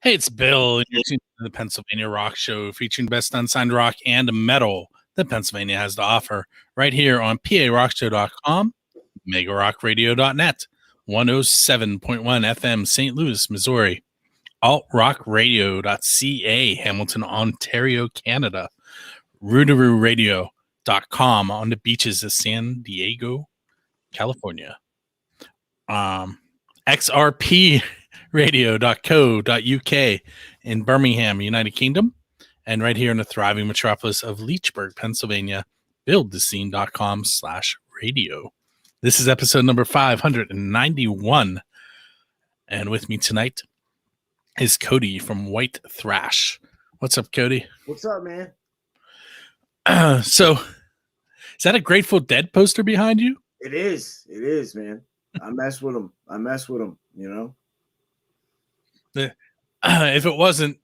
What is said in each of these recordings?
Hey, it's Bill, and you're tuning to the Pennsylvania Rock Show, featuring best unsigned rock and metal that Pennsylvania has to offer, right here on PARockShow.com, MegaRockRadio.net, 107.1 FM, St. Louis, Missouri, AltRockRadio.ca, Hamilton, Ontario, Canada, RootarooRadio.com on the beaches of San Diego, California, XRP radio.co.uk in Birmingham, United Kingdom, and right here in the thriving metropolis of Leechburg, Pennsylvania, buildthescene.com/radio. This is episode number 591. And with me tonight is Cody from Whitethrash. What's up, Cody? What's up, man? So, is that a Grateful Dead poster behind you? It is. It is, man. I mess with them. You know? If it wasn't,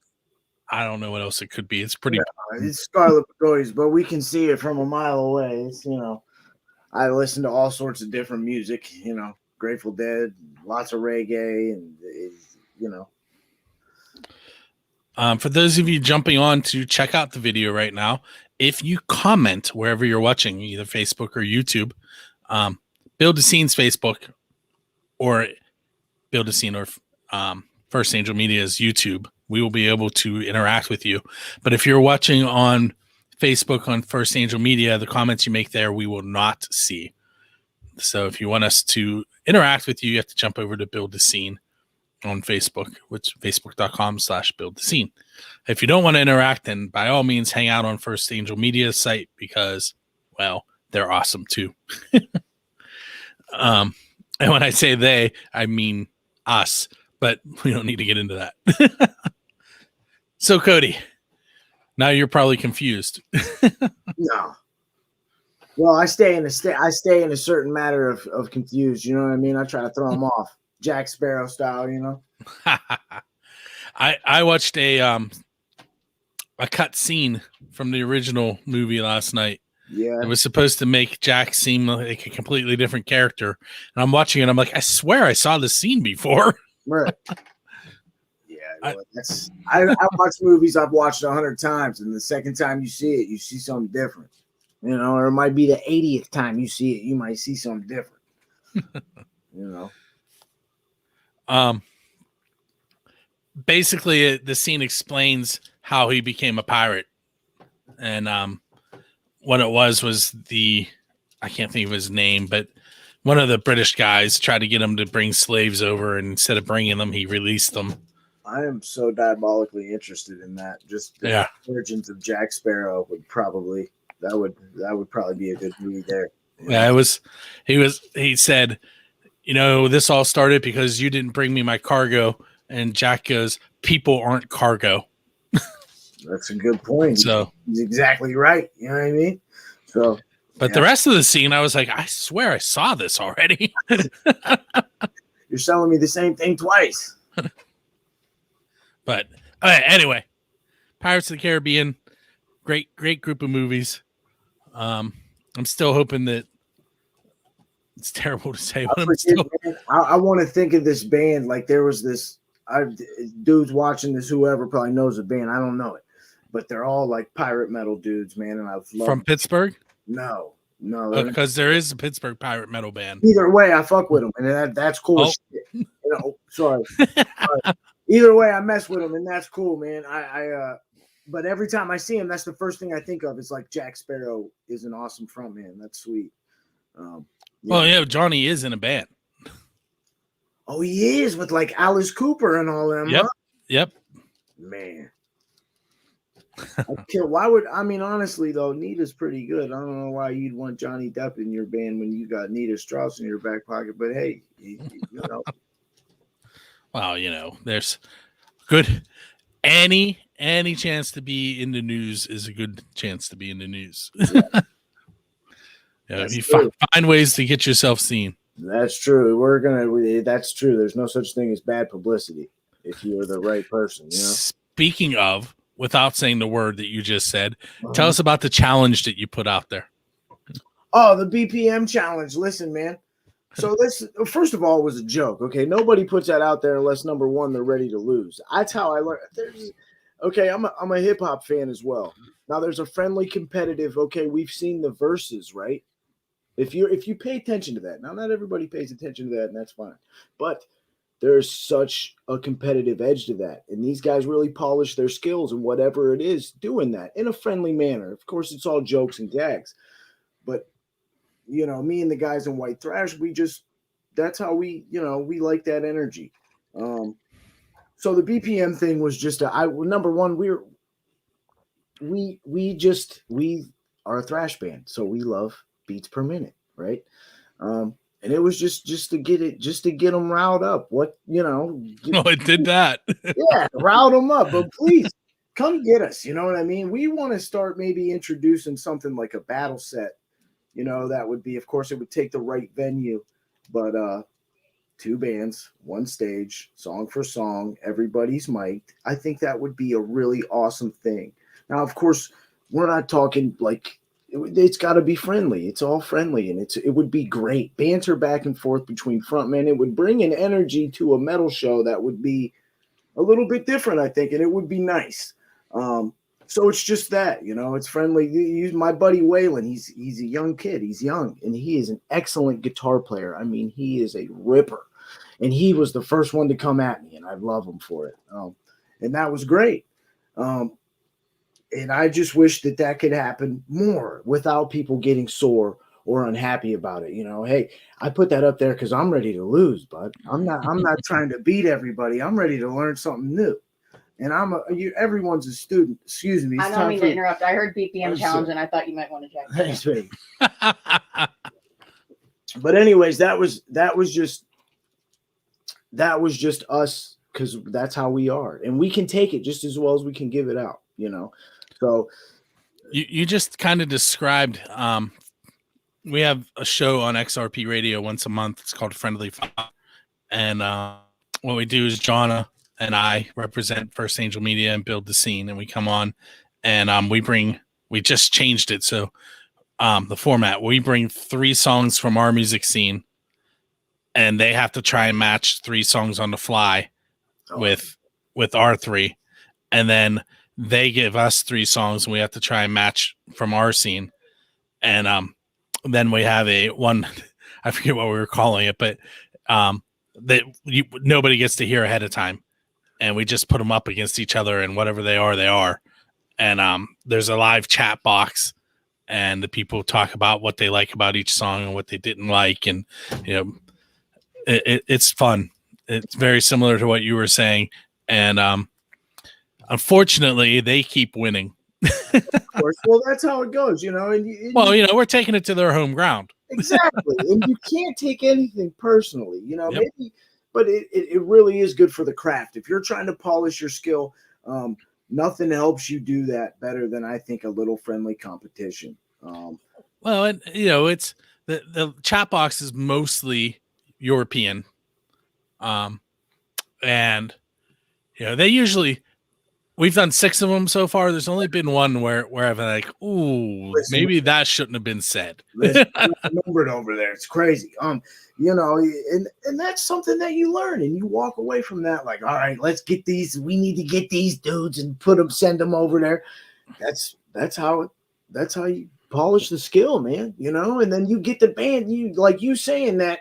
I don't know what else it could be. It's pretty. Yeah, it's Scarlet Pagodes, but we can see it from a mile away. It's, I listen to all sorts of different music, Grateful Dead, lots of reggae, and, For those of you jumping on to check out the video right now, if you comment wherever you're watching, either Facebook or YouTube, Build the Scene's Facebook or Build the Scene or First Angel Media's YouTube, we will be able to interact with you. But if you're watching on Facebook on First Angel Media, the comments you make there, we will not see. So if you want us to interact with you, you have to jump over to Build the Scene on Facebook, which is facebook.com/Build the Scene. If you don't want to interact, then by all means, hang out on First Angel Media's site because, well, they're awesome too. And when I say they, I mean us. But we don't need to get into that. So, Cody, now you're probably confused. No. Well, I stay in a certain matter of confused. You know what I mean? I try to throw them off, Jack Sparrow style. I watched a cut scene from the original movie last night. Yeah, it was supposed to make Jack seem like a completely different character, and I'm watching it. I'm like, I swear I saw this scene before. Right. Yeah, I watch movies I've watched 100 times, and the second time you see it, you see something different. Or it might be the 80th time you see it, you might see something different. Basically, the scene explains how he became a pirate, and what it was I can't think of his name, but one of the British guys tried to get him to bring slaves over, and instead of bringing them, he released them. I am so diabolically interested in that. Just the origins of Jack Sparrow would probably be a good movie there. Yeah, he said, this all started because you didn't bring me my cargo, and Jack goes, people aren't cargo. That's a good point. So he's exactly right. You know what I mean? So. But the rest of the scene, I was like, I swear I saw this already. You're selling me the same thing twice. But anyway, Pirates of the Caribbean, great group of movies. I'm still hoping that it's terrible to say, but I want to think of this band like there was this dudes watching this, whoever probably knows the band. I don't know it, but they're all like pirate metal dudes, man. And I've loved from Pittsburgh. No, because there is a Pittsburgh pirate metal band. Either way, I fuck with them, and that's cool. Shit. Sorry. Either way, I mess with them, and that's cool, man. But every time I see him, that's the first thing I think of. It's like Jack Sparrow is an awesome frontman. That's sweet. Well, yeah, Johnny is in a band. Oh, he is with like Alice Cooper and all them. Yep. Huh? Yep. Man. Honestly though, Nita's pretty good. I don't know why you'd want Johnny Depp in your band when you got Nita Strauss in your back pocket, but hey, Well, there's good any chance to be in the news is a good chance to be in the news. You find ways to get yourself seen. That's true. That's true. There's no such thing as bad publicity if you're the right person. Speaking of, without saying the word that you just said, tell us about the challenge that you put out there. Oh, the BPM challenge. Listen, man, So this, first of all, was a joke. Okay, nobody puts that out there unless number one they're ready to lose. That's how I learned. Okay. I'm a hip hop fan as well. Now there's a friendly competitive. Okay, we've seen the verses, right? If you pay attention to that, now not everybody pays attention to that, and that's fine. But there's such a competitive edge to that, and these guys really polish their skills and whatever it is, doing that in a friendly manner. Of course, it's all jokes and gags, but me and the guys in Whitethrash, that's how we like that energy. So the BPM thing was just number one, we are a thrash band, so we love beats per minute, right? And it was just to get them riled up. It did that. Yeah, riled them up. But please come get us. You know what I mean? We want to start maybe introducing something like a battle set. That would be, of course, it would take the right venue, but 2 bands, 1 stage, song for song, everybody's mic'd. I think that would be a really awesome thing. Now, of course, we're not talking like it's got to be friendly. It's all friendly, and it would be great. Banter back and forth between frontmen. It would bring an energy to a metal show that would be a little bit different, I think, and it would be nice. So it's just that, it's friendly. My buddy Waylon, he's a young kid. He's young, and he is an excellent guitar player. I mean, he is a ripper, and he was the first one to come at me, and I love him for it. And that was great. And I just wish that could happen more without people getting sore or unhappy about it. Hey, I put that up there because I'm ready to lose, bud. I'm not trying to beat everybody. I'm ready to learn something new. And everyone's a student. Excuse me. I don't mean to interrupt. I heard BPM challenge, and I thought you might want to check. Thanks, baby. But anyways, that was just us, because that's how we are, and we can take it just as well as we can give it out. So you just kind of described. We have a show on XRP Radio once a month. It's called Friendly Fire, and what we do is Jonna and I represent First Angel Media and Build the Scene, and we come on and we just changed it. So the format, we bring 3 songs from our music scene, and they have to try and match 3 songs on the fly with our 3. And then they give us 3 songs, and we have to try and match from our scene. And then we have one, I forget what we were calling it, but nobody gets to hear ahead of time. And we just put them up against each other, and whatever they are. And there's a live chat box, and the people talk about what they like about each song and what they didn't like. And, it's fun. It's very similar to what you were saying. And unfortunately, they keep winning. Of course. Well, that's how it goes, we're taking it to their home ground. Exactly. And you can't take anything personally, maybe. But it really is good for the craft. If you're trying to polish your skill, nothing helps you do that better than, I think, a little friendly competition. Well, and it's the chat box is mostly European, and they usually, we've done 6 of them so far. There's only been one where I've been like, ooh, maybe that shouldn't have been said. Numbered over there, it's crazy. And that's something that you learn, and you walk away from that like, all right, let's get these. We need to get these dudes and send them over there. That's how you polish the skill, man. And then you get the band. You saying that.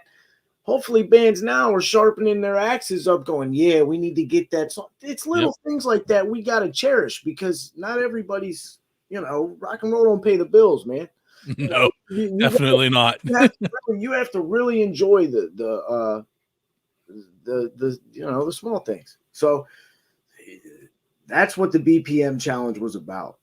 Hopefully, bands now are sharpening their axes up, going, yeah, we need to get that song. It's little things like that we got to cherish, because not everybody's, rock and roll don't pay the bills, man. No, definitely not. You have to really enjoy the small things. So that's what the BPM challenge was about.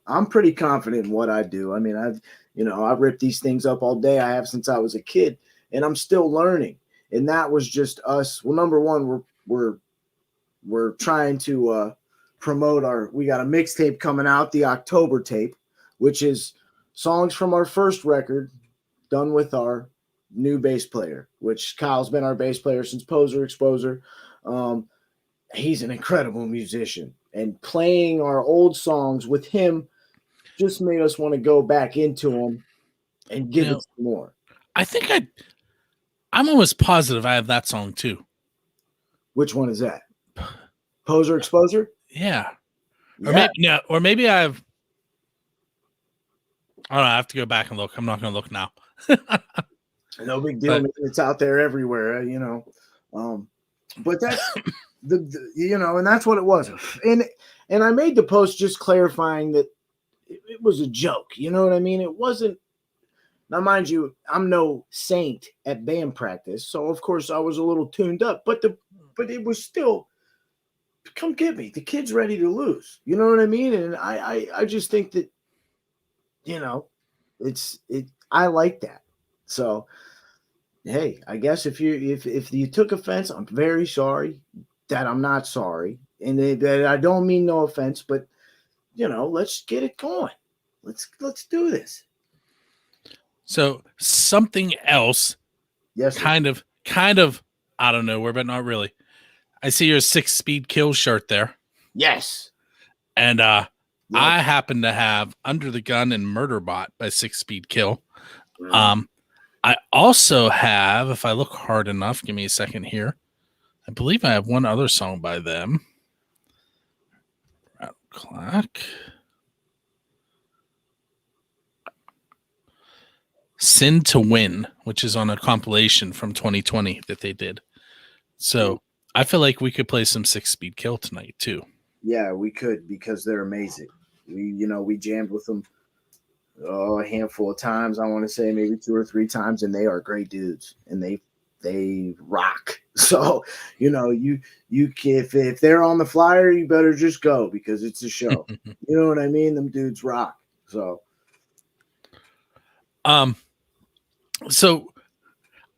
I'm pretty confident in what I do. I mean, I've ripped these things up all day. I have since I was a kid. And I'm still learning. And that was just us. Well, number one, we're trying to promote we got a mixtape coming out, the October tape, which is songs from our first record done with our new bass player, which Kyle's been our bass player since Poser Exposer. He's an incredible musician, and playing our old songs with him just made us want to go back into them and give it some more. I think I'm almost positive I have that song too. Which one is that? Poser Exposer? Yeah. Yeah. Or maybe I have. I don't know. I have to go back and look. I'm not going to look now. No big deal, man. It's out there everywhere, you know. But that's the you know, and that's what it was. And I made the post just clarifying that it was a joke. You know what I mean? It wasn't. Now, mind you, I'm no saint at band practice, so of course I was a little tuned up. But it was still, come get me. The kid's ready to lose. You know what I mean? And I just think that, you know, I like that. So, hey, I guess if you took offense, I'm very sorry that I'm not sorry, and that I don't mean no offense, but you know, let's get it going. Let's do this. So something else, Yes, kind of out of nowhere, but not really. I see your 6-speed kill shirt there. Yes. And I happen to have Under the Gun and Murderbot by 6-speed kill. I also have, if I look hard enough, give me a second here. I believe I have one other song by them. Rattle Clock. Sin to Win, which is on a compilation from 2020 that they did. So I feel like we could play some 6-speed kill tonight too. Yeah, we could, because they're amazing. We jammed with them a handful of times. I want to say maybe 2 or 3 times, and they are great dudes, and they rock. So, you know, if they're on the flyer, you better just go, because it's a show. You know what I mean? Them dudes rock. So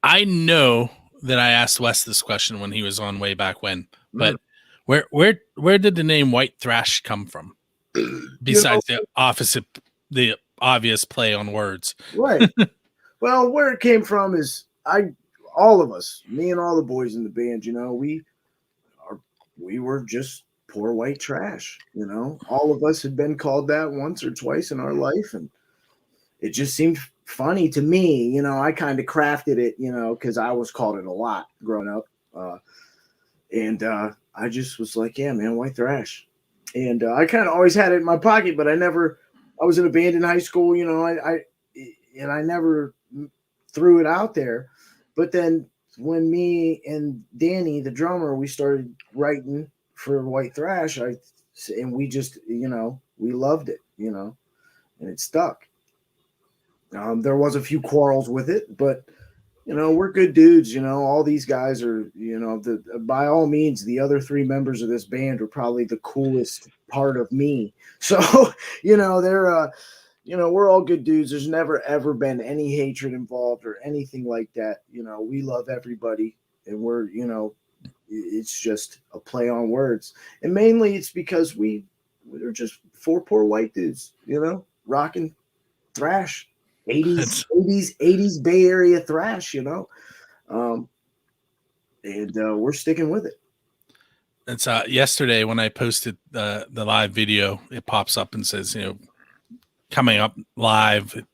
I know that I asked Wes this question when he was on way back when, but where did the name Whitethrash come from? Besides the obvious play on words. Right. Well, where it came from is all of us, me and all the boys in the band, you know, we were just poor white trash, you know. All of us had been called that once or twice in our life, and it just seemed funny to me. You know, I kind of crafted it, you know, because I was called it a lot growing up. And I just was like, yeah, man, white thrash. And I kind of always had it in my pocket, but I was in a band in high school, you know, I never threw it out there. But then when me and Danny, the drummer, we started writing for white thrash, and we just, you know, we loved it, you know, and it stuck. There was a few quarrels with it, but you know, we're good dudes. You know, all these guys are, you know, by all means, the other 3 members of this band are probably the coolest part of me. So, you know, they're, you know, we're all good dudes. There's never, ever been any hatred involved or anything like that. You know, we love everybody, and we're, you know, it's just a play on words. And mainly it's because we're just 4 poor white dudes, you know, rocking thrash. 80s Bay Area thrash, you know, and we're sticking with it. It's yesterday when I posted the live video, it pops up and says, you know, coming up live,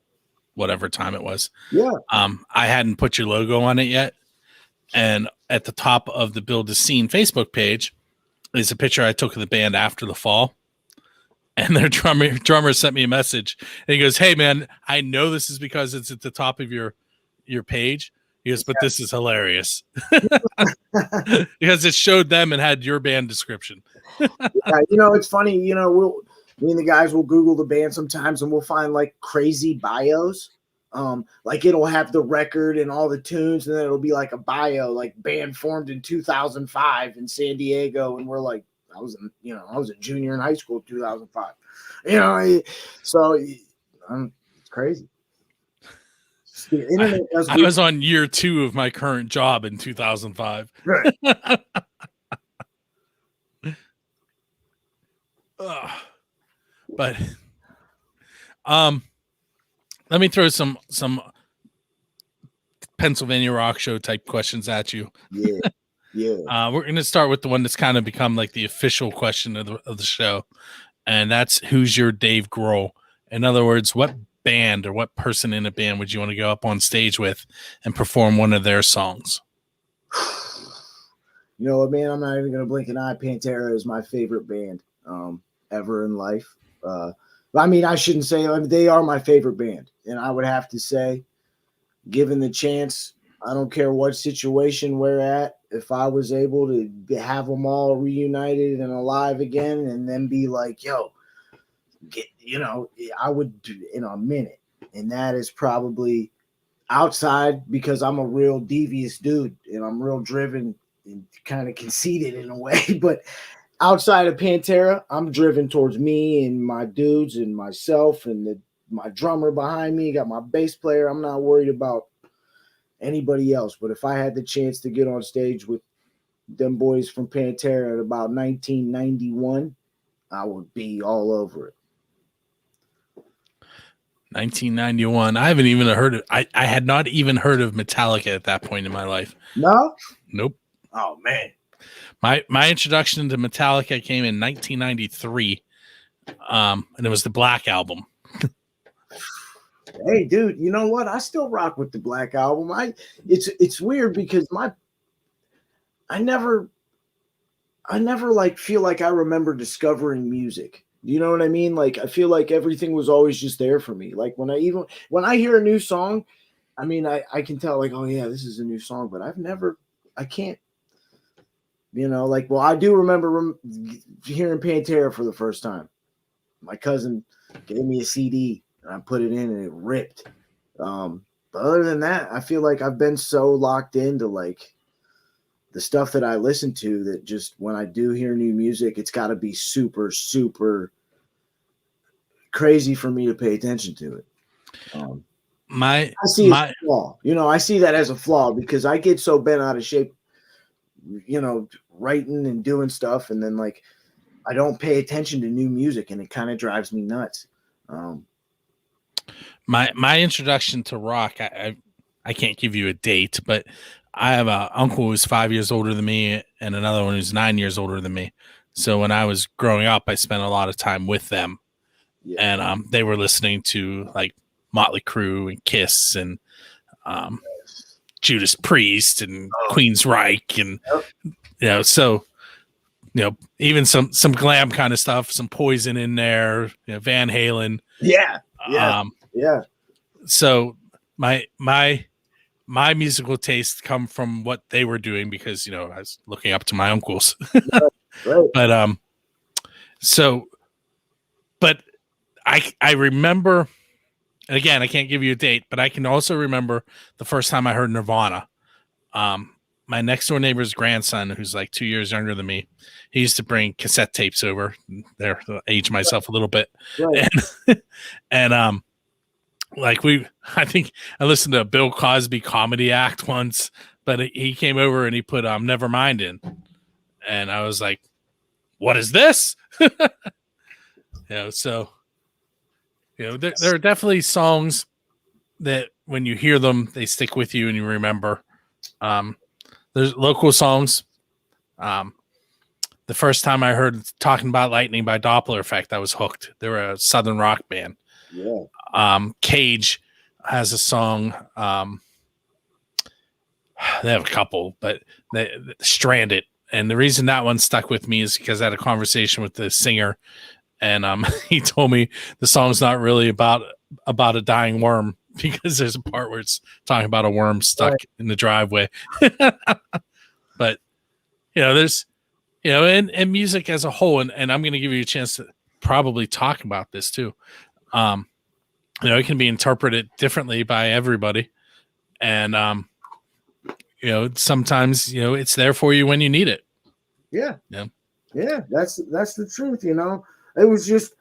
whatever time it was. Yeah. I hadn't put your logo on it yet, and at the top of the Build a Scene Facebook page is a picture I took of the band after the fall. And their drummer sent me a message, and he goes, "Hey man, I know this is because it's at the top of your page." He goes, "But this is hilarious." Because it showed them and had your band description. Yeah, you know, it's funny, you know, me and the guys will Google the band sometimes, and we'll find like crazy bios. Like it'll have the record and all the tunes, and then it'll be like a bio, like band formed in 2005 in San Diego, and we're like, I was a junior in high school in 2005. You know, so it's crazy. The internet I was on year 2 of my current job in 2005. Right. But let me throw some Pennsylvania Rock Show type questions at you. Yeah. Yeah. We're going to start with the one that's kind of become like the official question of the show, and that's, who's your Dave Grohl? In other words, what band or what person in a band would you want to go up on stage with and perform one of their songs? You know what, man? I'm not even gonna blink an eye. Pantera is my favorite band ever in life. I mean, I shouldn't say they are my favorite band, and I would have to say, given the chance, I don't care what situation we're at. If I was able to have them all reunited and alive again, and then be like, "Yo, I would do in a minute," and that is probably outside because I'm a real devious dude and I'm real driven and kind of conceited in a way, but outside of Pantera, I'm driven towards me and my dudes and myself and my drummer behind me. Got my bass player. I'm not worried about anybody else. But if I had the chance to get on stage with them boys from Pantera at about 1991, I would be all over it. 1991. I haven't even heard of. I had not even heard of Metallica at that point in my life. No? Nope. Oh man. My introduction to Metallica came in 1993, and it was the Black Album. Hey, dude, you know what? I still rock with the Black Album. It's weird because I never like feel like I remember discovering music. You know what I mean? Like I feel like everything was always just there for me. Like when I hear a new song, I mean I can tell like, oh yeah, this is a new song, but I can't. Like, well, I do remember hearing Pantera for the first time. My cousin gave me a CD and I put it in and it ripped. But other than that, I feel like I've been so locked into like the stuff that I listen to that just when I do hear new music, it's got to be super, super crazy for me to pay attention to it. I see a flaw. I see that as a flaw because I get so bent out of shape, writing and doing stuff, and then like I don't pay attention to new music, and it kind of drives me nuts. My introduction to rock, I can't give you a date, but I have an uncle who's 5 years older than me and another one who's 9 years older than me. So when I was growing up, I spent a lot of time with them, and they were listening to like Motley Crue and Kiss and Judas Priest and Queensryche and so even some glam kind of stuff, some Poison in there, Van Halen. Yeah. So my musical tastes come from what they were doing because I was looking up to my uncles. Right. But I remember, and again, I can't give you a date, but I can also remember the first time I heard Nirvana. My next door neighbor's grandson, who's like 2 years younger than me, he used to bring cassette tapes over. There, age myself a little bit, Right. and I think I listened to a Bill Cosby comedy act once, but he came over and he put Nevermind in, and I was like, "What is this?" So there are definitely songs that when you hear them, they stick with you and you remember. There's local songs. The first time I heard Talking About Lightning by Doppler Effect, I was hooked. They were a Southern rock band. Yeah. Cage has a song. They have a couple, but they Stranded. And the reason that one stuck with me is because I had a conversation with the singer, and he told me the song's not really about a dying worm because there's a part where it's talking about a worm stuck in the driveway. But there's and music as a whole, and I'm going to give you a chance to probably talk about this too. It can be interpreted differently by everybody, and sometimes it's there for you when you need it. Yeah. That's the truth. It was just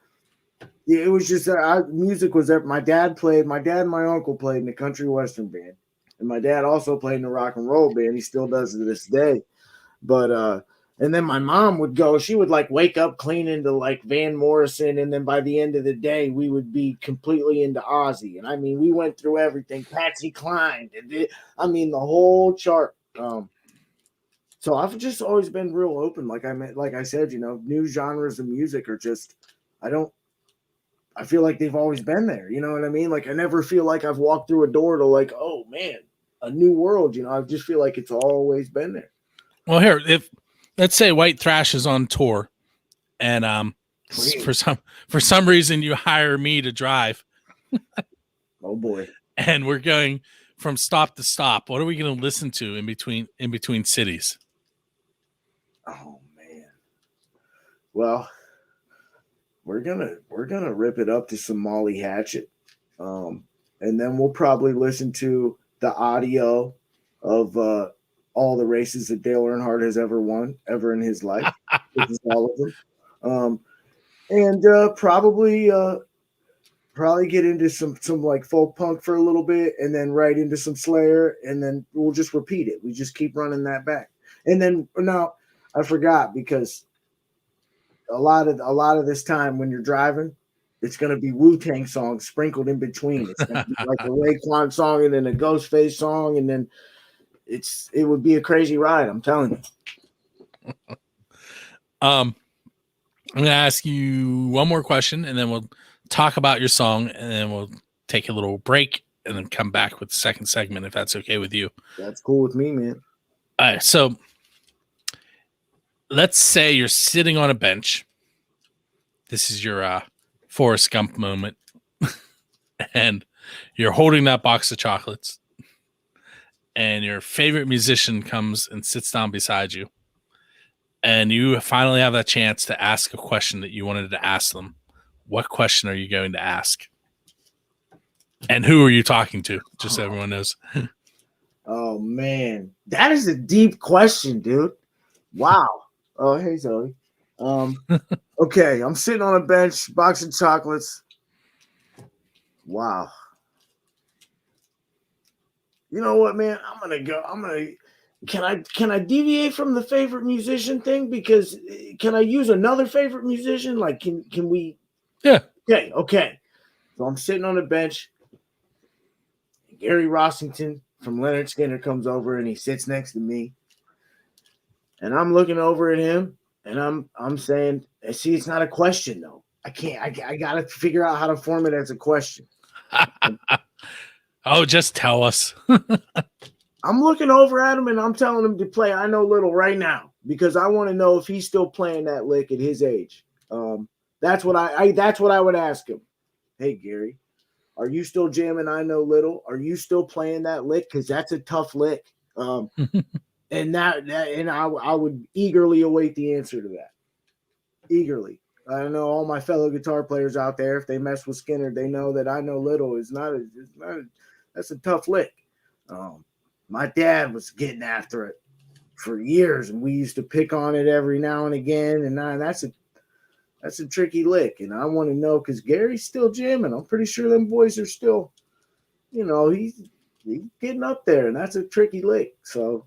music was there. My dad and my uncle played in the country western band, and my dad also played in the rock and roll band. He still does to this day. But and then my mom would go, she would like wake up cleaning to like Van Morrison, and then by the end of the day we would be completely into Ozzy. And I mean, we went through everything, Patsy Cline, the whole chart. So I've just always been real open. Like I said, new genres of music are just, I don't I feel like they've always been there. You know what I mean? Like I never feel like I've walked through a door to like, oh man, a new world. You know, I just feel like it's always been there. Well, here, if let's say Whitethrash is on tour, and for some reason you hire me to drive. Oh boy. And we're going from stop to stop. What are we going to listen to in between cities? Oh man. Well, we're gonna rip it up to some Molly Hatchet, and then we'll probably listen to the audio of all the races that Dale Earnhardt has ever won ever in his life, which is all of them, and probably get into some like folk punk for a little bit, and then right into some Slayer, and then we'll just repeat it. We just keep running that back, and then now I forgot because a lot of this time when you're driving, it's gonna be Wu-Tang songs sprinkled in between. It's gonna be like a Raekwon song and then a Ghostface song, and then it would be a crazy ride. I'm telling you. I'm gonna ask you one more question, and then we'll talk about your song, and then we'll take a little break, and then come back with the second segment if that's okay with you. That's cool with me, man. All right, so let's say you're sitting on a bench. This is your Forrest Gump moment, and you're holding that box of chocolates, and your favorite musician comes and sits down beside you, and you finally have that chance to ask a question that you wanted to ask them. What question are you going to ask? And who are you talking to? Just so everyone knows. Oh man, that is a deep question, dude. Wow. Oh, hey Zoe. Okay, I'm sitting on a bench, box of chocolates. Wow. You know what, man? Can I deviate from the favorite musician thing? Because can I use another favorite musician? Like, can we? Yeah. Okay. So I'm sitting on a bench. Gary Rossington from Leonard Skinner comes over and he sits next to me. And I'm looking over at him and I'm saying, see, it's not a question though. I gotta figure out how to form it as a question. Oh, just tell us. I'm looking over at him and I'm telling him to play I Know Little right now because I want to know if he's still playing that lick at his age. That's what I would ask him. Hey Gary, are you still jamming I Know Little? Are you still playing that lick? Because that's a tough lick. And I would eagerly await the answer to that. Eagerly. I know all my fellow guitar players out there, if they mess with Skinner, they know that I Know Little is that's a tough lick. My dad was getting after it for years, and we used to pick on it every now and again. And that's a tricky lick, and I want to know because Gary's still jamming. I'm pretty sure them boys are still, he's getting up there, and that's a tricky lick. So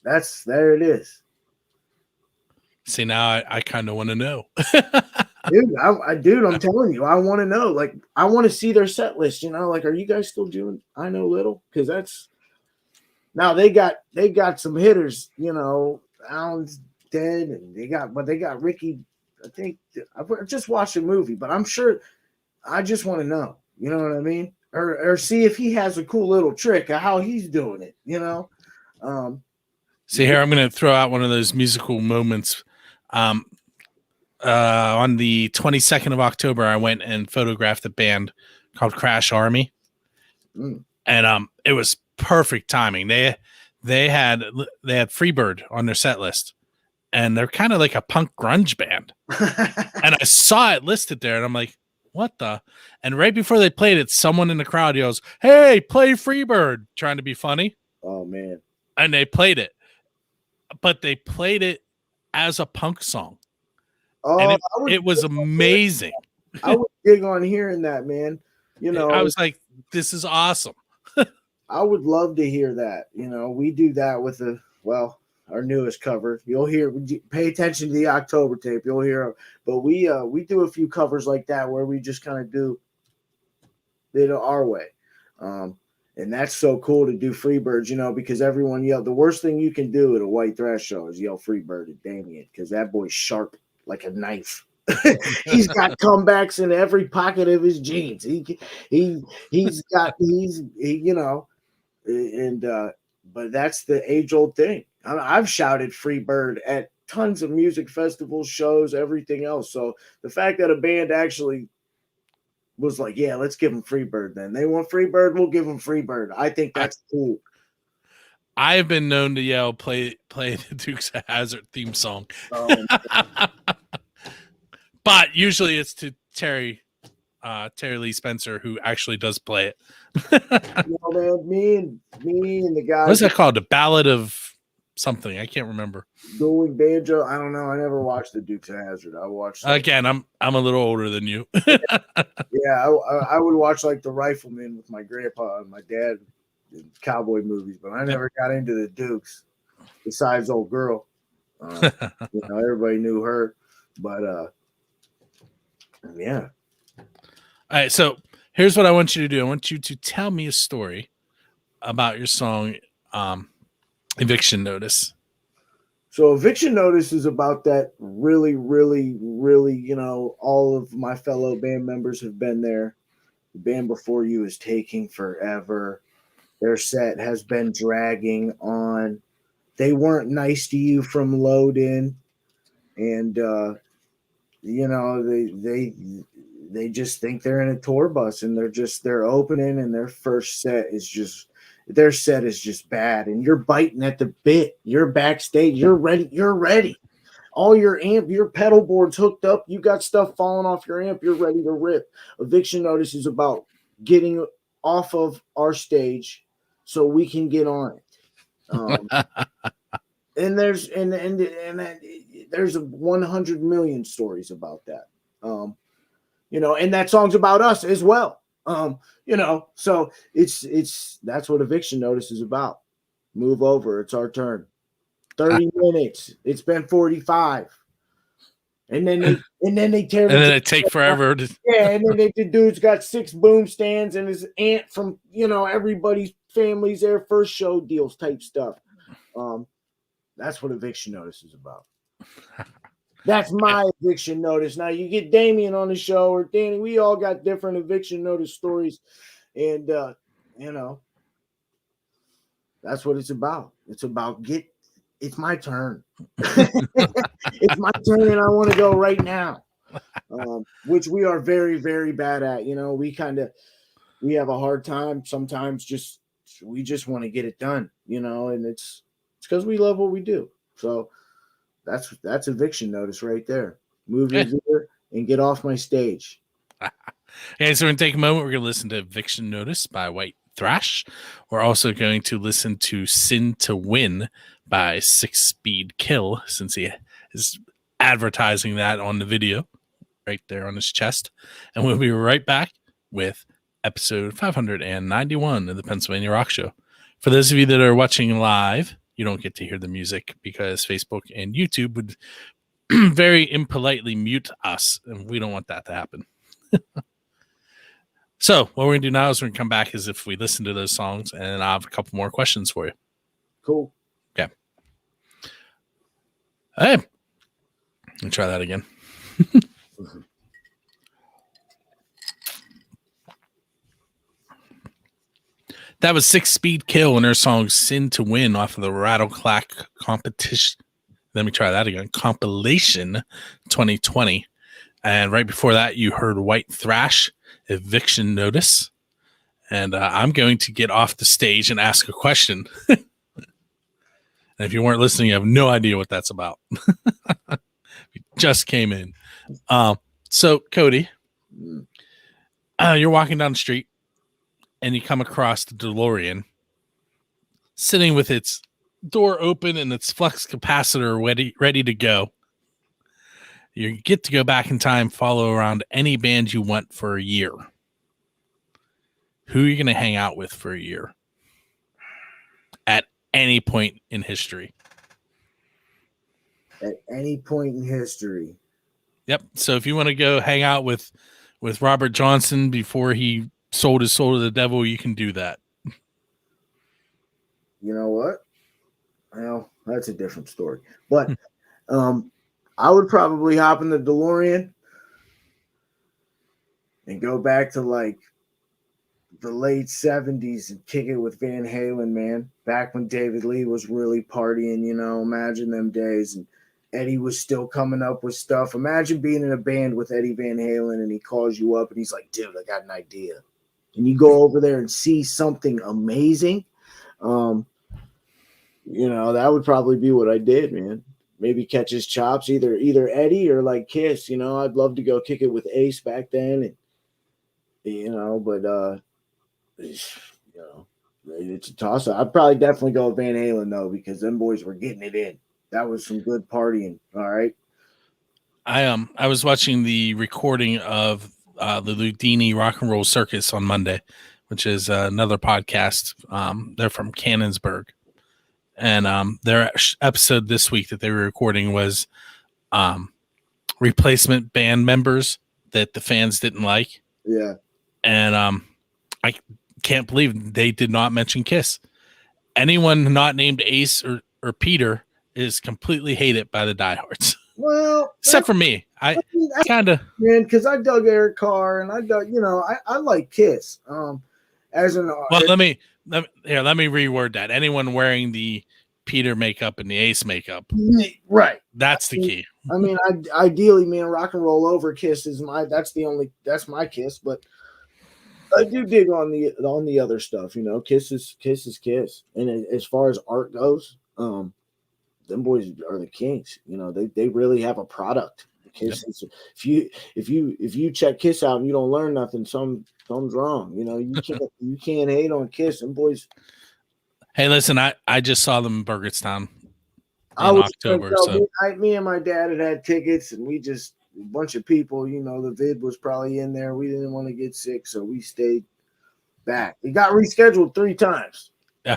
there it is. See, now I kind of want to know. Dude, I'm telling you, I want to know. Like, I want to see their set list. Like, are you guys still doing I Know Little? Because that's now they got some hitters. Allen's dead, and they got Ricky. I think I just watched a movie, but I'm sure. I just want to know. You know what I mean? Or see if he has a cool little trick of how he's doing it. See here, I'm going to throw out one of those musical moments. On the 22nd of October, I went and photographed a band called Crash Army, and it was perfect timing. They had Freebird on their set list, and they're kind of like a punk grunge band. And I saw it listed there, and I'm like, what the? And right before they played it, someone in the crowd yells, "Hey, play Freebird," trying to be funny. Oh man! And they played it, but they played it as a punk song. Oh, and it was amazing. I would dig on hearing that, man. I was like, this is awesome. I would love to hear that. We do that with our newest cover. You'll hear, pay attention to the October tape. You'll hear, but we do a few covers like that where we just kind of do it our way. And that's so cool to do Freebirds, because everyone yelled. The worst thing you can do at a White Thrash show is yell Freebird at Damien because that boy's sharp like a knife. He's got comebacks in every pocket of his jeans. He's got you know, and but that's the age old thing. I've shouted "Free Bird" at tons of music festivals, shows, everything else. So the fact that a band actually was like, yeah, let's give them Free Bird. Then they want Free Bird, we'll give them Free Bird. I think that's cool. I have been known to yell, play the Dukes of Hazzard theme song. But usually it's to Terry Lee Spencer, who actually does play it. You know, man, me and the guys. What's that called? The Ballad of something. I can't remember. Dueling Banjo. I don't know. I never watched the Dukes of Hazzard. I watched again. I'm a little older than you. Yeah, I would watch like the Rifleman with my grandpa and my dad, cowboy movies, but I never got into the Dukes. Besides old girl, you know, everybody knew her, but yeah. All right, so here's what I want you to do. I want you to tell me a story about your song, Eviction Notice. So Eviction Notice is about that really, really, really, you know, all of my fellow band members have been there. The band before you is taking forever. Their set has been dragging on. They weren't nice to you from load in. And, you know, they just think they're in a tour bus and they're opening and their set is just bad, and you're biting at the bit. You're backstage. You're ready. All your pedal board's hooked up. You got stuff falling off your amp. You're ready to rip. Eviction Notice is about getting off of our stage so we can get on it. And there's 100 million stories about that. You know, and that song's about us as well. You know, so that's what Eviction Notice is about. Move over. It's our turn. 30 minutes. It's been 45. And then they tear. And then it take forever. Yeah, and then the dude's got 6 boom stands and his aunt from, you know, everybody's family's there, first show deals type stuff. That's what Eviction Notice is about. That's my Eviction Notice. Now you get Damien on the show or Danny. We all got different Eviction Notice stories, and you know, that's what it's about. It's about it's my turn. It's my turn, and I want to go right now. Which we are very, very bad at. You know, we have a hard time sometimes. We just want to get it done. You know, and it's because we love what we do. So. That's Eviction Notice right there. Move your gear and get off my stage. Okay, so we're going to take a moment. We're going to listen to Eviction Notice by Whitethrash. We're also going to listen to Sin to Win by 6-Speed Kill, since he is advertising that on the video right there on his chest. And we'll be right back with episode 591 of the Pennsylvania Rock Show. For those of you that are watching live, you don't get to hear the music because Facebook and YouTube would very impolitely mute us, and we don't want that to happen. So what we're going to do now is we're going to come back as if we listen to those songs, and I have a couple more questions for you. Cool. Okay. Hey, let me try that again. That was 6-Speed Kill and their song Sin to Win off of the Rattleclack competition. Let me try that again. Compilation 2020. And right before that, you heard Whitethrash, Eviction Notice. And I'm going to get off the stage and ask a question. And if you weren't listening, you have no idea what that's about. We just came in. So, Cody, you're walking down the street. And you come across the DeLorean sitting with its door open and its flux capacitor ready to go. You get to go back in time, follow around any band you want for a year. Who are you going to hang out with for a year? At any point in history. At any point in history. Yep. So if you want to go hang out with Robert Johnson before he sold his soul to the devil, you can do that. You know what? Well, that's a different story. But I would probably hop in the DeLorean and go back to like the late 70s and kick it with Van Halen, man. Back when David Lee was really partying, imagine them days. And Eddie was still coming up with stuff. Imagine being in a band with Eddie Van Halen and he calls you up and he's like, dude, I got an idea. And you go over there and see something amazing. That would probably be what I did, man. Maybe catch his chops, either Eddie or like Kiss. I'd love to go kick it with Ace back then. And, but it's a toss up. I'd probably definitely go with Van Halen though, because them boys were getting it in. That was some good partying. All right. I was watching the recording of the Ludini Rock and Roll Circus on Monday, which is another podcast. They're from Cannonsburg, and their episode this week that they were recording was replacement band members that the fans didn't like. Yeah. And I can't believe they did not mention Kiss. Anyone not named Ace or Peter is completely hated by the diehards. Well, except for me. I kind of, man, because I dug Eric Carr and I dug, I like Kiss. As an well, let me reword that. Anyone wearing the Peter makeup and the Ace makeup, right? That's the key. I mean, ideally, man, Rock and Roll Over Kiss is that's my Kiss, but I do dig on the other stuff. Kiss is Kiss, and as far as art goes, them boys are the kings. They really have a product. Kiss. Yep. If you check Kiss out and you don't learn nothing, something's wrong. You can't hate on Kiss. Them boys. Hey, listen, I just saw them in Burgettstown in October. So me and my dad had tickets, and we just a bunch of people. The vid was probably in there. We didn't want to get sick, so we stayed back. It got rescheduled 3 times. Yeah,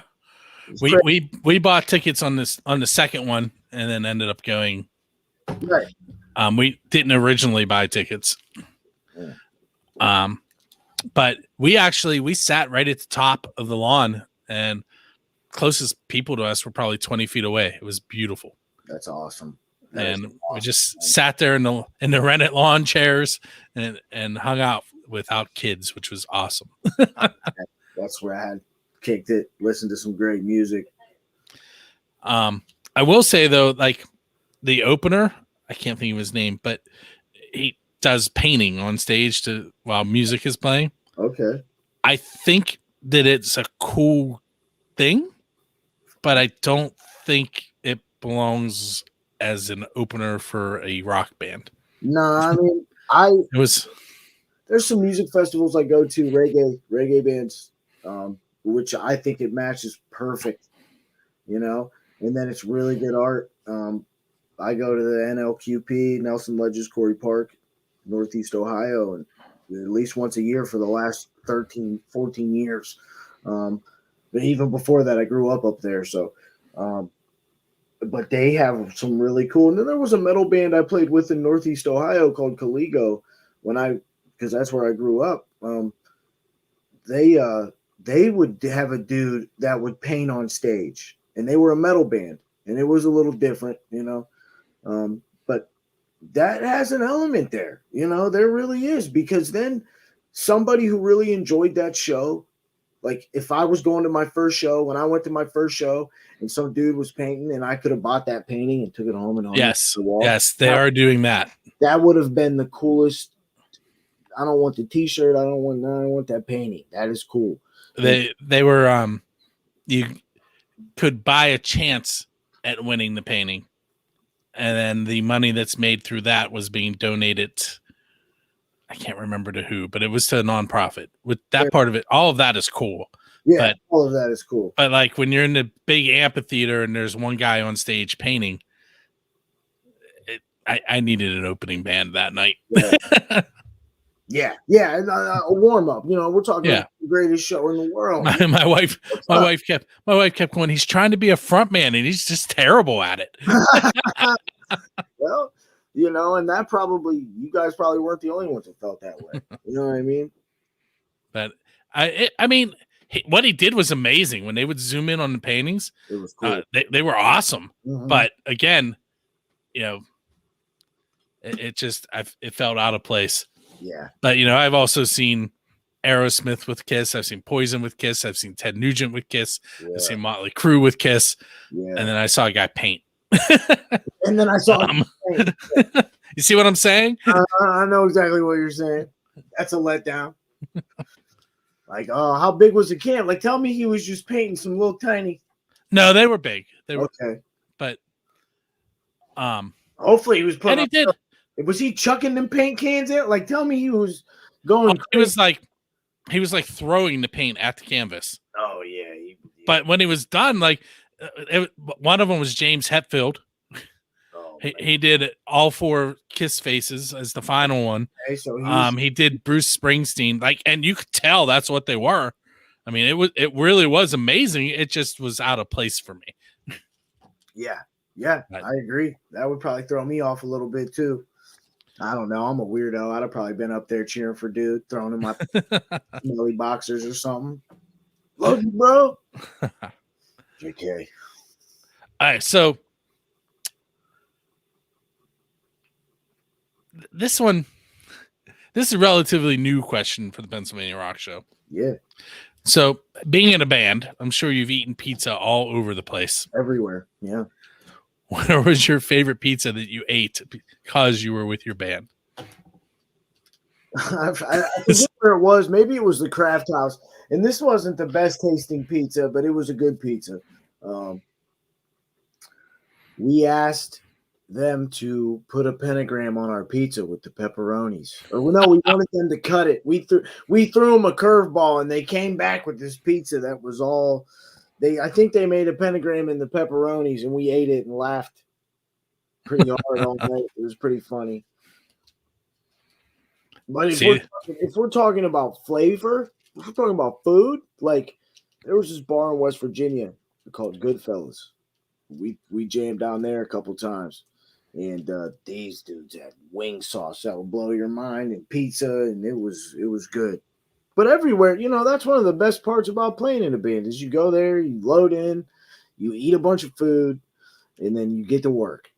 we bought tickets on the second one, and then ended up going. Right. We didn't originally buy tickets. Yeah. But we sat right at the top of the lawn, and closest people to us were probably 20 feet away. It was beautiful. That's awesome. We just sat there in the rented lawn chairs and hung out without kids, which was awesome. That's where I had kicked it, listened to some great music. I will say though, like the opener, I can't think of his name, but he does painting on stage while music is playing. Okay. I think that it's a cool thing, but I don't think it belongs as an opener for a rock band. No, I mean, there's some music festivals I go to, reggae bands, which I think it matches perfect, and then it's really good art. I go to the NLQP, Nelson Ledges Quarry Park, Northeast Ohio, and at least once a year for the last 13, 14 years. But even before that, I grew up there. So, but they have some really cool. And then there was a metal band I played with in Northeast Ohio called Caligo because that's where I grew up. They would have a dude that would paint on stage, and they were a metal band, and it was a little different, but that has an element there, there really is, because then somebody who really enjoyed that show, like if I was going to my first show, when I went to my first show and some dude was painting and I could have bought that painting and took it home and hung it on the wall. Yes, they are doing that. That would have been the coolest. I don't want the t-shirt. I don't want that painting. That is cool. They were you could buy a chance at winning the painting, and then the money that's made through that was being donated. I can't remember to who, but it was to a nonprofit. With that part of it, all of that is cool. Yeah, all of that is cool. But like when you're in the big amphitheater and there's one guy on stage painting, I needed an opening band that night. Yeah. A warm up. We're talking about the greatest show in the world. My wife kept going, he's trying to be a front man and he's just terrible at it. Well, and that you guys probably weren't the only ones that felt that way. You know what I mean? But I mean, what he did was amazing. When they would zoom in on the paintings, it was cool. They were awesome. Mm-hmm. But again, it felt out of place. Yeah. But I've also seen Aerosmith with Kiss. I've seen Poison with Kiss. I've seen Ted Nugent with Kiss. I've seen Motley Crue with Kiss. Yeah. And then I saw a guy paint. And then I saw. You see what I'm saying? I know exactly what you're saying. That's a letdown. Like, oh, how big was the camp? Like, tell me he was just painting some little tiny. No, they were big. They were okay, but hopefully he was putting. And he did. Was he chucking them paint cans out? Like, tell me he was going. He was like throwing the paint at the canvas. Oh yeah. But when he was done, like one of them was James Hetfield. He did all 4 Kiss faces as the final one. Okay, so he did Bruce Springsteen, like, and you could tell that's what they were. I mean, it really was amazing. It just was out of place for me. Yeah, I agree. That would probably throw me off a little bit too. I don't know. I'm a weirdo. I'd have probably been up there cheering for dude, throwing in my smelly boxers or something. Love you, bro. JK. All right, so this is a relatively new question for the Pennsylvania Rock Show. Yeah. So, being in a band, I'm sure you've eaten pizza all over the place. Everywhere. Yeah. Where was your favorite pizza that you ate because you were with your band? I forget where it was. Maybe it was the Craft House. And this wasn't the best tasting pizza, but it was a good pizza. We asked them to put a pentagram on our pizza with the pepperonis. Or no, we wanted them to cut it. We threw them a curveball, and they came back with this pizza that was all I think they made a pentagram in the pepperonis, and we ate it and laughed pretty hard all night. It was pretty funny. But if we're talking about flavor, if we're talking about food, like there was this bar in West Virginia called Goodfellas. We jammed down there a couple times. And these dudes had wing sauce that would blow your mind, and pizza, and it was good. But everywhere, that's one of the best parts about playing in a band is you go there, you load in, you eat a bunch of food, and then you get to work.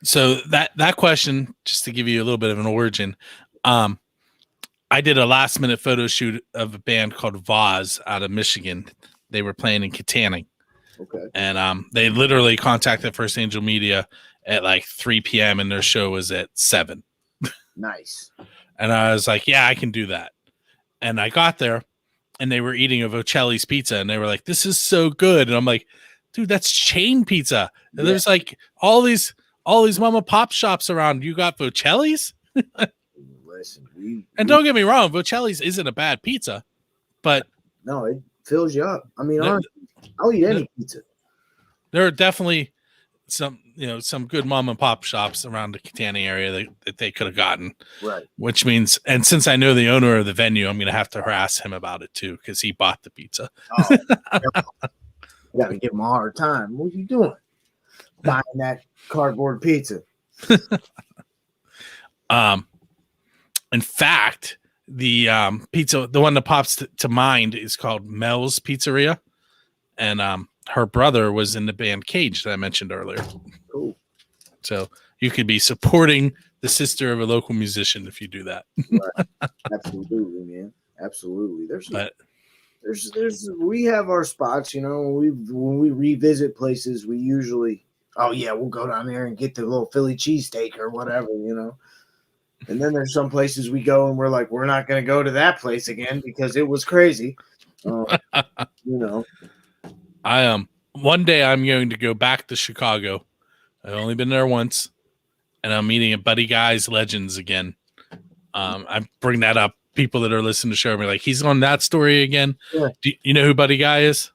So that question, just to give you a little bit of an origin, I did a last minute photo shoot of a band called Vaz out of Michigan. They were playing in Katanning. Okay. And they literally contacted First Angel Media at like 3 p.m. and their show was at 7. Nice. And I was like, yeah, I can do that. And I got there and they were eating a Vocelli's pizza and they were like, this is so good. And I'm like, dude, that's chain pizza. And there's like all these mama pop shops around. You got Vocelli's? Listen, and don't get me wrong, Vocelli's isn't a bad pizza, but no, it fills you up. I mean, honestly, I'll eat any pizza. There are definitely some good mom and pop shops around the Katanning area that they could have gotten. Right. Which means, and since I know the owner of the venue, I'm going to have to harass him about it too, because he bought the pizza. Oh, you got to give him a hard time. What are you doing? Buying that cardboard pizza. In fact, the pizza, the one that pops to mind is called Mel's Pizzeria. And her brother was in the band Cage that I mentioned earlier. Cool. So you could be supporting the sister of a local musician if you do that. Right. Absolutely, man. Absolutely. We have our spots, when we revisit places, we usually, we'll go down there and get the little Philly cheesesteak or whatever, And then there's some places we go and we're like, we're not going to go to that place again because it was crazy. One day I'm going to go back to Chicago. I've only been there once, and I'm meeting at Buddy Guy's Legends again. I bring that up. People that are listening to the show are like, he's on that story again. Yeah. Do you know who Buddy Guy is?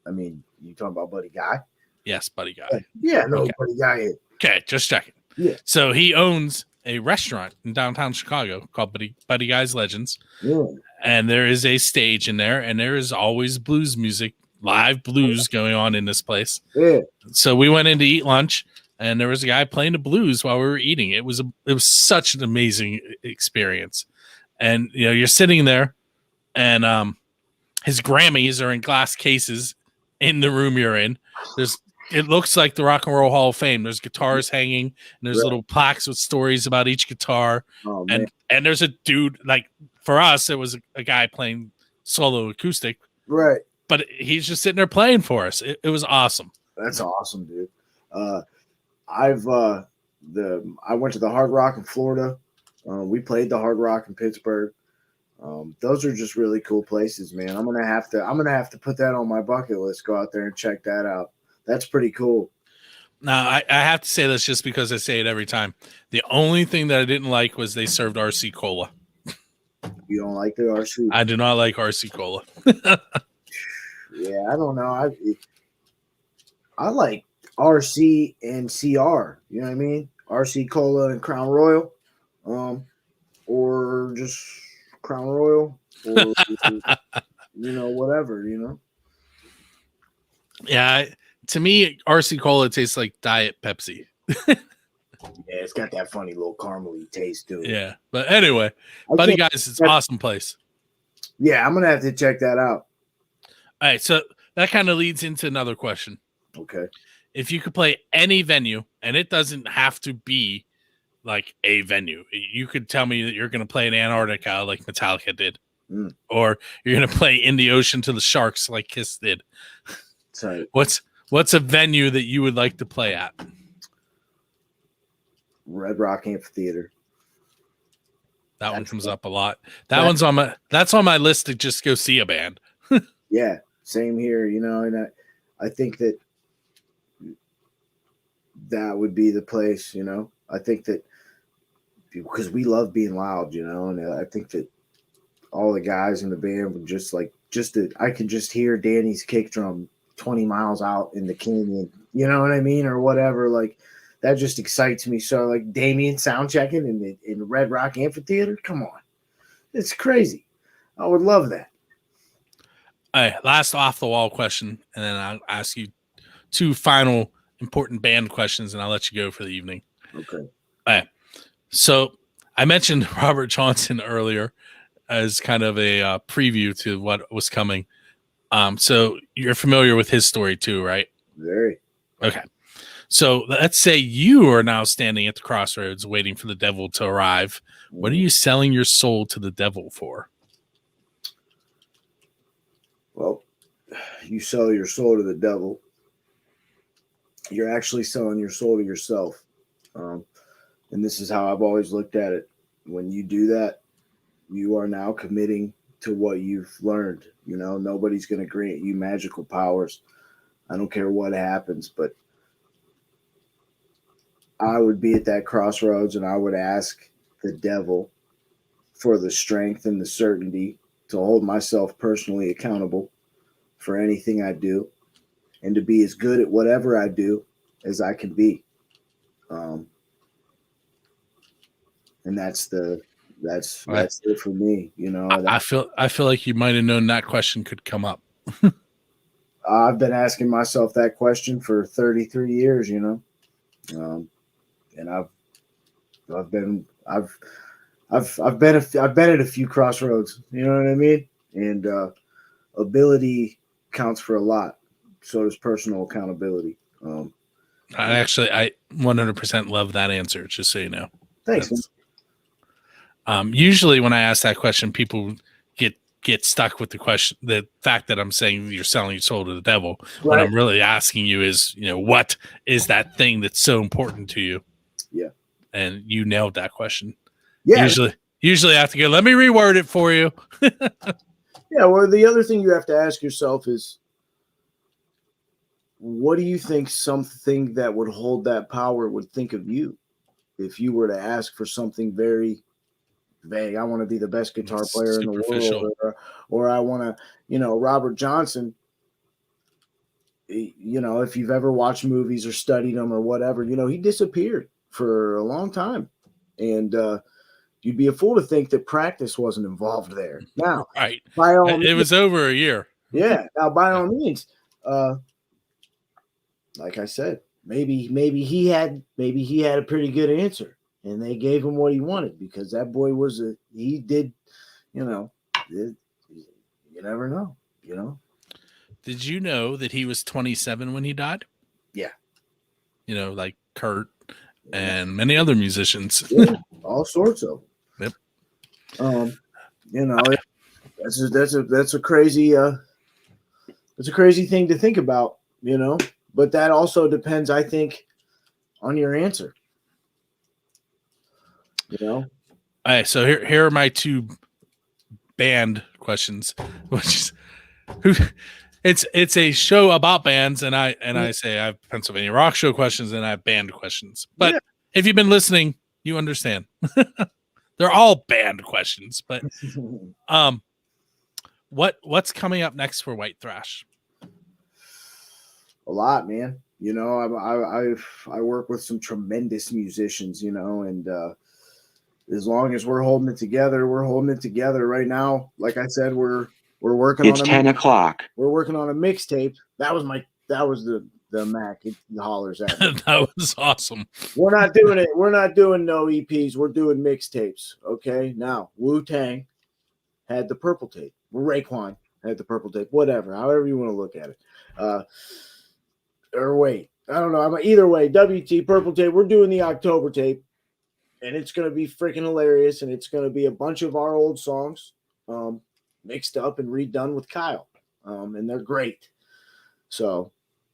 I mean, you talking about Buddy Guy? Yes, Buddy Guy. Yeah, no, okay. Buddy Guy is. Okay, just checking. Yeah. So he owns a restaurant in downtown Chicago called Buddy Guy's Legends. Yeah. And there is a stage in there, and there is always blues music, live blues going on in this place. Yeah. So we went in to eat lunch, and there was a guy playing the blues while we were eating. It was such an amazing experience. And you're sitting there, and his Grammys are in glass cases in the room you're in. There's it looks like the Rock and Roll Hall of Fame. There's guitars hanging, and there's Right. little plaques with stories about each guitar. Oh man, And there's a dude, like for us, it was a guy playing solo acoustic, right? but he's just sitting there playing for us. It was awesome. That's awesome, dude. I've I went to the Hard Rock in Florida. We played the Hard Rock in Pittsburgh. Those are just really cool places, man. I'm gonna have to put that on my bucket list. Go out there and check that out. That's pretty cool. Now, I have to say this just because I say it every time. The only thing that I didn't like was they served RC Cola. You don't like the RC? I do not like RC Cola. Yeah, I don't know. I like RC and CR. You know what I mean? RC Cola and Crown Royal, or just Crown Royal, or whatever. Yeah, to me, RC Cola tastes like Diet Pepsi. Yeah, it's got that funny little caramely taste to it. Yeah, but anyway, Buddy Guys, it's an awesome place. Yeah, I'm gonna have to check that out. All right, so that kind of leads into another question. Okay. If you could play any venue, and it doesn't have to be like a venue, you could tell me that you're going to play in Antarctica like Metallica did, or you're going to play in the ocean to the sharks like Kiss did. Sorry. What's a venue that you would like to play at? Red Rock Amphitheater. That one comes up a lot. That's on my list to just go see a band. Yeah, same here. And I think that would be the place. I think that because we love being loud. And I think that all the guys in the band would I could just hear Danny's kick drum 20 miles out in the canyon. You know what I mean, or whatever. Like that just excites me. So like Damien sound checking in the Red Rock Amphitheater. Come on, it's crazy. I would love that. All right, last off the wall question, and then I'll ask you two final important band questions, and I'll let you go for the evening. Okay. All right. So I mentioned Robert Johnson earlier as kind of a preview to what was coming. So you're familiar with his story too, right? Very. Okay. So let's say you are now standing at the crossroads waiting for the devil to arrive. What are you selling your soul to the devil for? Well, you sell your soul to the devil. You're actually selling your soul to yourself. And this is how I've always looked at it. When you do that, you are now committing to what you've learned. Nobody's going to grant you magical powers. I don't care what happens, but I would be at that crossroads and I would ask the devil for the strength and the certainty to hold myself personally accountable for anything I do and to be as good at whatever I do as I can be. And that's it for me. I feel like you might have known that question could come up. I've been asking myself that question for 33 years, and I've been at a few crossroads, you know what I mean? And ability counts for a lot. So does personal accountability. I 100% love that answer, just so you know. Thanks. Usually when I ask that question, people get stuck with the fact that I'm saying you're selling your soul to the devil. Right. What I'm really asking you is, what is that thing that's so important to you? Yeah. And you nailed that question. Yeah. Usually I have to go, let me reword it for you. Yeah. Well, the other thing you have to ask yourself is, what do you think something that would hold that power would think of you if you were to ask for something very vague? I want to be the best guitar player in the world, or I want to, Robert Johnson, if you've ever watched movies or studied him or whatever, he disappeared for a long time. And you'd be a fool to think that practice wasn't involved there. Now, right. By all means, it was over a year. Yeah. Now, by all means, like I said, maybe he had a pretty good answer, and they gave him what he wanted because that boy he did, you never know, Did you know that he was 27 when he died? Yeah. like Kurt and many other musicians. Yeah, all sorts of. Yep. That's a crazy it's a crazy thing to think about, but that also depends, I think, on your answer. All right, so here are my two band questions, which is it's a show about bands, and I say I have Pennsylvania Rock Show questions and I have band questions. But if you've been listening, you understand. They're all band questions, but what's coming up next for Whitethrash? A lot, man. I work with some tremendous musicians, and as long as we're holding it together, we're holding it together right now. Like I said, we're working It's 10 o'clock. We're working on a mixtape. That was the Mac. It hollers at me. That was awesome. We're not doing it. We're not doing no EPs. We're doing mixtapes. Okay. Now, Wu-Tang had the purple tape. Raekwon had the purple tape. Whatever. However you want to look at it. Or wait. I don't know. Either way, WT purple tape. We're doing the October tape. And it's going to be freaking hilarious. And it's going to be a bunch of our old songs mixed up and redone with Kyle. And they're great. So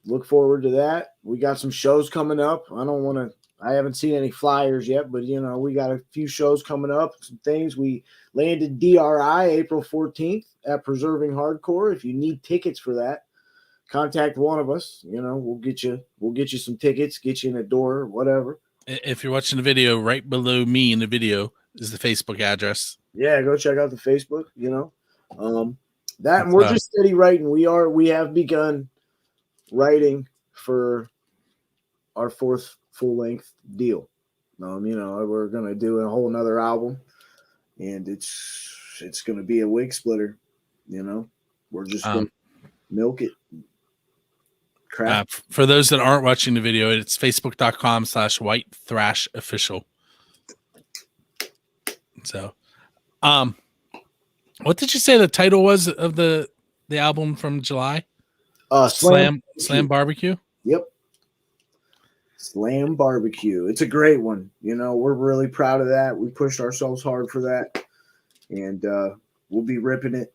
look forward to that. We got some shows coming up. I haven't seen any flyers yet, but we got a few shows coming up, some things. We landed DRI April 14th at Preserving Hardcore. If you need tickets for that, contact one of us. We'll get you some tickets, get you in the door, whatever. If you're watching the video, right below me in the video is the Facebook address. Yeah, go check out the Facebook, and we're just steady writing. We have begun writing for our fourth full-length deal. We're gonna do a whole nother album, and it's gonna be a wig splitter. We're just gonna milk it. Crap. For those that aren't watching the video, it's facebook.com/Whitethrash official. So, what did you say the title was of the album from July? Slam Barbecue. Yep. Slam Barbecue. It's a great one. We're really proud of that. We pushed ourselves hard for that, and we'll be ripping it.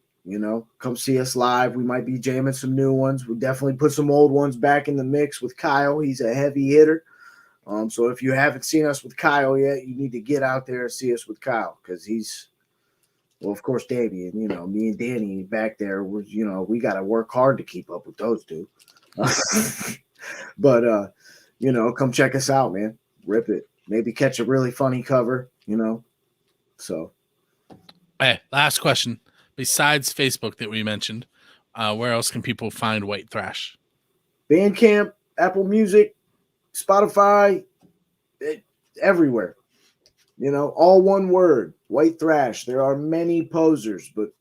Come see us live. We might be jamming some new ones. We'll definitely put some old ones back in the mix with Kyle. He's a heavy hitter. So if you haven't seen us with Kyle yet, you need to get out there and see us with Kyle, because of course, Davey and, me and Danny back there, we got to work hard to keep up with those two. But, come check us out, man. Rip it. Maybe catch a really funny cover, so. Hey, last question. Besides Facebook that we mentioned, where else can people find Whitethrash? Bandcamp, Apple Music, Spotify, everywhere. All one word, Whitethrash. There are many posers, but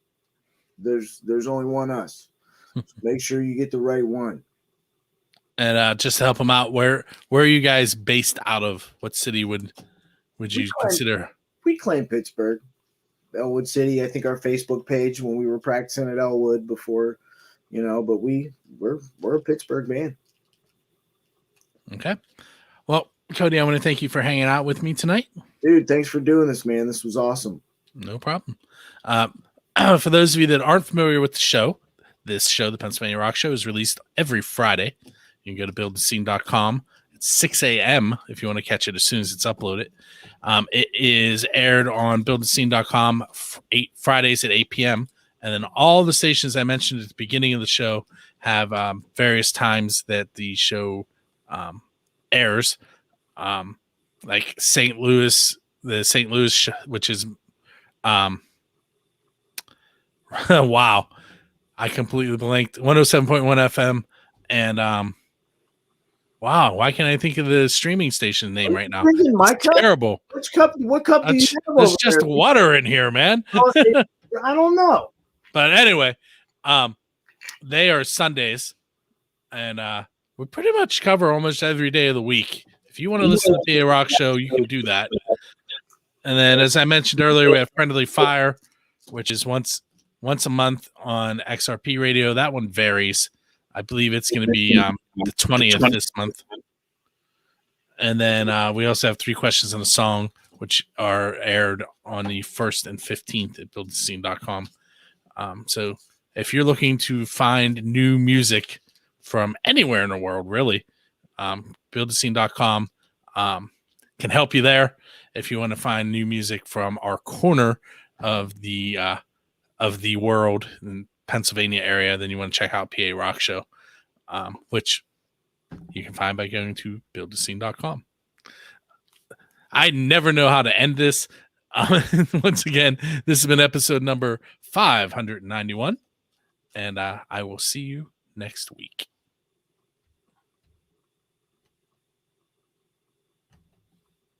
there's only one us. So make sure you get the right one. And just to help them out, where are you guys based out of? What city would you consider? We claim Pittsburgh. Elwood City, I think our Facebook page when we were practicing at Elwood before, but we're a Pittsburgh band. Okay. Well, Cody, I want to thank you for hanging out with me tonight. Dude, thanks for doing this, man. This was awesome. No problem. For those of you that aren't familiar with the show, this show, the Pennsylvania Rock Show, is released every Friday. You can go to buildthescene.com. It's 6 a.m. if you want to catch it as soon as it's uploaded. It is aired on buildthescene.com Fridays at 8 p.m. And then all the stations I mentioned at the beginning of the show have various times that the show airs. Like St. Louis, the St. Louis, which is wow, I completely blanked. 107.1 FM, and wow, why can't I think of the streaming station name right now? It's terrible. Which cup? What cup do you have? There's just water in here, man. I don't know. But anyway, they are Sundays, and we pretty much cover almost every day of the week. If you want to listen to the PA Rock Show, you can do that. And then, as I mentioned earlier, we have Friendly Fire, which is once a month on XRP Radio. That one varies. I believe it's going to be the 20th this month. And then we also have 3 questions and a song, which are aired on the 1st and 15th at buildthescene.com. So if you're looking to find new music from anywhere in the world, really, buildthescene.com can help you there. If you want to find new music from our corner of the world in Pennsylvania area, then you want to check out PA Rock Show, which you can find by going to buildthescene.com. I never know how to end this. Once again, this has been episode number 591, and I will see you next week.